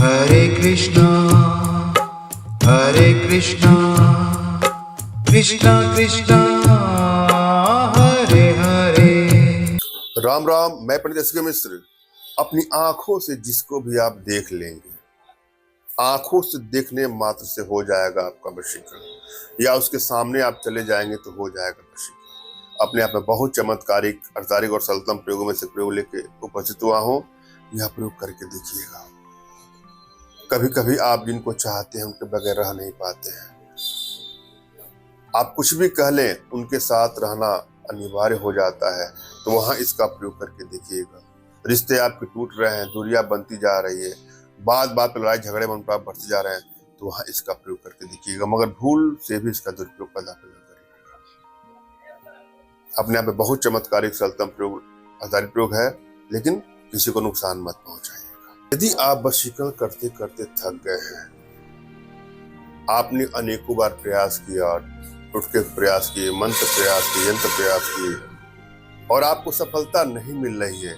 हरे कृष्णा कृष्णा कृष्णा हरे हरे। राम राम। मैं पंडित एस के मिश्र। अपनी आंखों से जिसको भी आप देख लेंगे, आंखों से देखने मात्र से हो जाएगा आपका वशीकरण, या उसके सामने आप चले जाएंगे तो हो जाएगा वशीकरण। अपने आप में बहुत चमत्कारिक, अर्धारिक और सरलतम प्रयोगों में से प्रयोग लेके उपस्थित हुआ हूँ। यह प्रयोग करके देखिएगा। कभी कभी आप जिनको चाहते हैं उनके बगैर रह नहीं पाते हैं। आप कुछ भी कह लें, उनके साथ रहना अनिवार्य हो जाता है। तो वहां इसका प्रयोग करके देखिएगा। रिश्ते आपके टूट रहे हैं, दूरियां बनती जा रही है, बात बात पर लड़ाई झगड़े मनमुटाव बढ़ते जा रहे हैं, तो वहां इसका प्रयोग करके देखिएगा। मगर भूल से भी इसका दुरुपयोग कदापि न करिएगा। अपने आप में बहुत चमत्कारिक सरलतम प्रयोग, आधारित प्रयोग है, लेकिन किसी को नुकसान मत पहुंचाइएगा। यदि आप वशीकरण करते करते थक गए हैं, आपने अनेकों बार प्रयास किया, टुटके प्रयास किए, मंत्र प्रयास किए, यंत्र प्रयास किए, और आपको सफलता नहीं मिल रही है,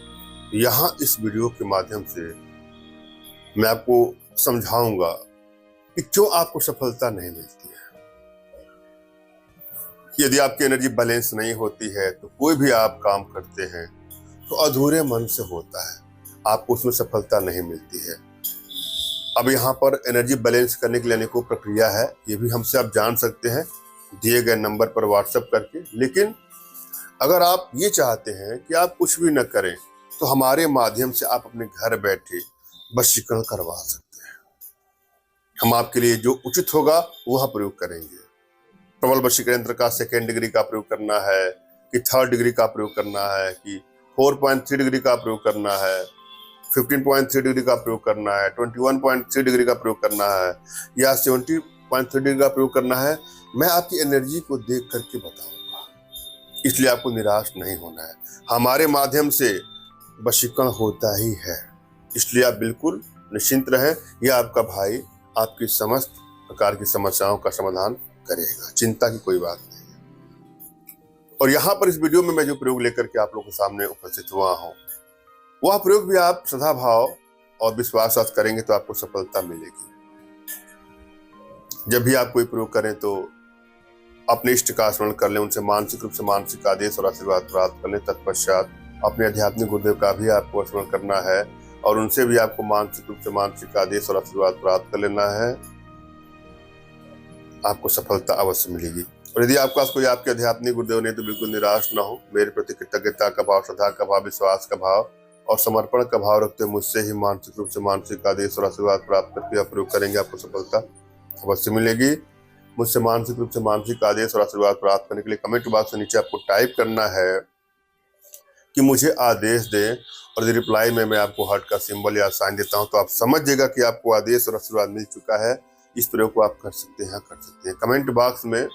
यहाँ इस वीडियो के माध्यम से मैं आपको समझाऊंगा कि क्यों आपको सफलता नहीं मिलती है। यदि आपकी एनर्जी बैलेंस नहीं होती है तो कोई भी आप काम करते हैं तो अधूरे मन से होता है, आपको उसमें सफलता नहीं मिलती है। अब यहाँ पर एनर्जी बैलेंस करने के लिए अनेकों प्रक्रिया है, ये भी हमसे आप जान सकते हैं दिए गए नंबर पर व्हाट्सएप करके। लेकिन अगर आप ये चाहते हैं कि आप कुछ भी न करें तो हमारे माध्यम से आप अपने घर बैठे वशीकरण करवा सकते हैं। हम आपके लिए जो उचित होगा वह प्रयोग करेंगे। प्रबल वशीकरण यंत्र का 2nd डिग्री का प्रयोग करना है कि 3rd डिग्री का प्रयोग करना है कि 4.3 डिग्री का प्रयोग करना है, 15.3 डिग्री का प्रयोग करना है, 21.3 डिग्री का प्रयोग करना है, या 70.3 डिग्री का प्रयोग करना है, मैं आपकी एनर्जी को देख करके बताऊंगा। इसलिए आपको निराश नहीं होना है। हमारे माध्यम से वशीकरण होता ही है, इसलिए आप बिल्कुल निश्चिंत रहें। यह आपका भाई आपकी समस्त प्रकार की समस्याओं का समाधान करेगा, चिंता की कोई बात नहीं है। और यहाँ पर इस वीडियो में मैं जो प्रयोग लेकर के आप लोगों के सामने उपस्थित हुआ हूँ, वह प्रयोग भी आप श्रद्धा भाव और विश्वास करेंगे तो आपको सफलता मिलेगी। जब भी आप कोई प्रयोग करें तो अपने इष्ट का स्मरण कर लें, उनसे मानसिक रूप से मानसिक आदेश और आशीर्वाद प्राप्त कर लें। तत्पश्चात अपने आध्यात्मिक गुरुदेव का भी आपको स्मरण करना है और उनसे भी आपको मानसिक रूप से मानसिक आदेश और आशीर्वाद प्राप्त कर लेना है। आपको सफलता अवश्य मिलेगी। और यदि आपके पास कोई आपके आध्यात्मिक गुरुदेव नहीं तो बिल्कुल निराश ना हो। मेरे प्रति कृतज्ञता का भाव, श्रद्धा का भाव, विश्वास का भाव और समर्पण का भाव रखते हुए मुझसे ही मानसिक रूप से मानसिक आदेश और आशीर्वाद प्राप्त करके आप प्रयोग करेंगे, आपको सफलता अवश्य मिलेगी। मुझसे मानसिक रूप से मानसिक आदेश और आशीर्वाद प्राप्त करने के लिए कमेंट बॉक्स से नीचे आपको टाइप करना है कि मुझे आदेश दें, और रिप्लाई में मैं आपको हार्ट का सिंबल या साइन देता हूं, तो आप समझ जाएगा कि आपको आदेश और आशीर्वाद मिल चुका है। इस प्रयोग को आप कर सकते हैं, कर सकते हैं। कमेंट बॉक्स में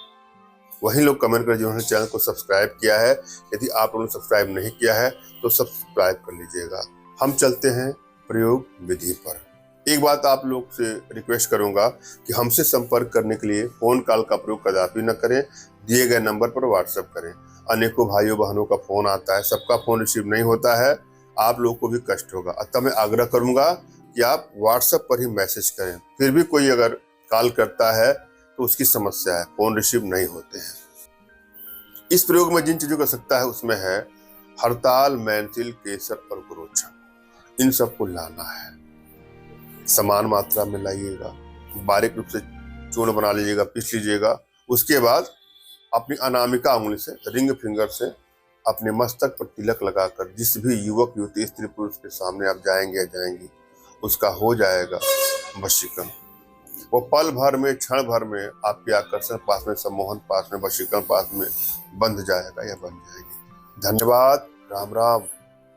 वही लोग कमेंट करें जिन्होंने चैनल को सब्सक्राइब किया है। यदि आप लोगों ने सब्सक्राइब नहीं किया है तो सब्सक्राइब कर लीजिएगा। हम चलते हैं प्रयोग विधि पर। एक बात आप लोग से रिक्वेस्ट करूंगा कि हमसे संपर्क करने के लिए फोन कॉल का प्रयोग कदापि न करें, दिए गए नंबर पर व्हाट्सएप करें। अनेकों भाइयों बहनों का फोन आता है, सबका फोन रिसीव नहीं होता है, आप लोगों को भी कष्ट होगा। अतः मैं आग्रह करूंगा कि आप व्हाट्सएप पर ही मैसेज करें। फिर भी कोई अगर कॉल करता है तो उसकी समस्या है, फोन रिसीव नहीं होते हैं। इस प्रयोग में जिन चीजों की आवश्यकता है उसमें है हड़ताल, मैनसिल, केसर और गुरोचन। इन सबको लाना है, समान मात्रा में लाइएगा, बारीक रूप से चूर्ण बना लीजिएगा, पीस लीजिएगा। उसके बाद अपनी अनामिका उंगली से, रिंग फिंगर से अपने मस्तक पर तिलक लगाकर जिस भी युवक युवती स्त्री पुरुष के सामने आप जाएंगे जाएंगी, उसका हो जाएगा वशीकरण। वो पल भर में, क्षण भर में आपके आकर्षण पास में, सम्मोहन पास में, वशीकरण पास में बंध जाएगा या बन जाएगी। धन्यवाद। राम राम।